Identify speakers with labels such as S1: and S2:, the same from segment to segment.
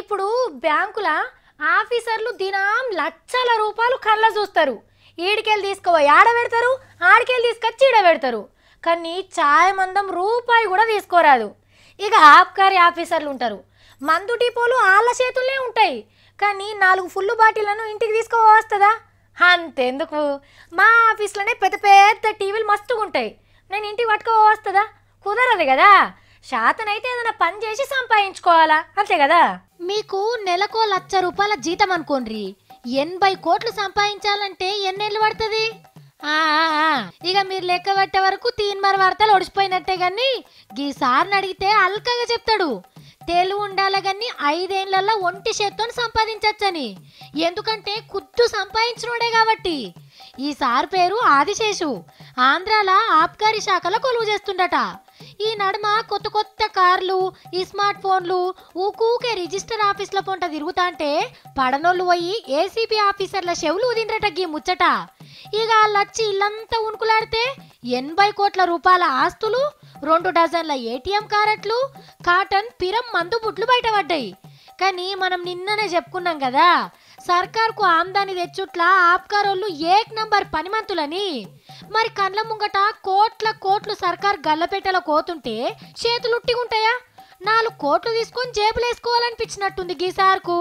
S1: ఇప్పుడు బ్యాంకుల ఆఫీసర్లు దినం లక్షల రూపాయలు కళ్ళ చూస్తారు. ఈడికెళ్ళి తీసుకోవా ఆడ పెడతారు, ఆడికెళ్ళి తీసుకొచ్చి ఈడ పెడతారు. కానీ ఛాయ్ మందం రూపాయి కూడా తీసుకోరాదు. ఇక ఆబ్కారీ ఆఫీసర్లు ఉంటారు. మందు టీపోలు వాళ్ళ చేతుల్నే ఉంటాయి. కానీ 4 ఫుల్ బాటిళ్లను ఇంటికి తీసుకోవస్తుందా? అంతెందుకు, మా ఆఫీస్లోనే పెద్ద పెద్ద టీవీలు మస్తుగా ఉంటాయి. నేను ఇంటికి పట్టుకోవస్తుందా? కుదరదు కదా. శాతనైతే ఏదైనా పని చేసి సంపాదించుకోవాలా, అంతే కదా. మీకు నెలకో 1,00,000 రూపాయల జీతం అనుకోండి, 80 కోట్లు సంపాదించాలంటే ఎన్నేళ్ళు పడుతుంది? ఇక మీరు లెక్క పట్టే వరకు తీన్మర వార్తలు ఒడిచిపోయినట్టే. గాని గీసారిని అడిగితే అల్కగా చెప్తాడు. తెలుగు ఉండాలి కానీ 5 ఏళ్లలో ఒంటి చేత్తో సంపాదించచ్చని. ఎందుకంటే కుద్దు సంపాదించినోడే కాబట్టి. ఈ సార్ పేరు ఆదిశేషు. ఆంధ్రాల ఆబ్కారీ శాఖలో కొలువు చేస్తుండట. ఈ నడుమ కొత్త కొత్త కార్లు, ఈ స్మార్ట్ ఫోన్లు ఊకూకే రిజిస్టర్ ఆఫీసుల పొంట తిరుగుతాంటే పడనోళ్ళు పోయి ఏసీబీ ఆఫీసర్ల చెవులు ఉదిండ్రట గీ ముచ్చట. ఇక వాళ్ళొచ్చి ఇల్లంతా ఉనుకులాడితే 80 కోట్ల రూపాయల ఆస్తులు, 2 డజన్ల ఏటీఎం కారెట్లు, కాటన్ పిరం మందు బుట్లు బయటపడ్డాయి. కానీ మనం నిన్ననే చెప్పుకున్నాం కదా, సర్కార్కు ఆమ్దాని తెచ్చుట్ల ఆప్కారోళ్ళు ఏక్ నంబర్ పనిమంతులని. మరి కండ్ల ముంగట కోట్లు సర్కార్ గల్లపెట్టెలో కోతుంటే చేతులుట్టిగుంటాయా? 4 కోట్లు తీసుకొని జేబులు వేసుకోవాలనిపించినట్టుంది గీసార్కు.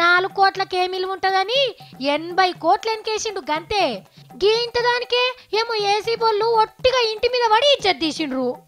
S1: 4 కోట్లకేమిలు ఉంటదని 80 కోట్లు ఎన్కేసిండు గంతే. గీ ఇంత దానికే ఏమో ఏసీ బోళ్ళు ఒట్టిగా ఇంటి మీద పడి ఇజ్జత్ తీసిండ్రు.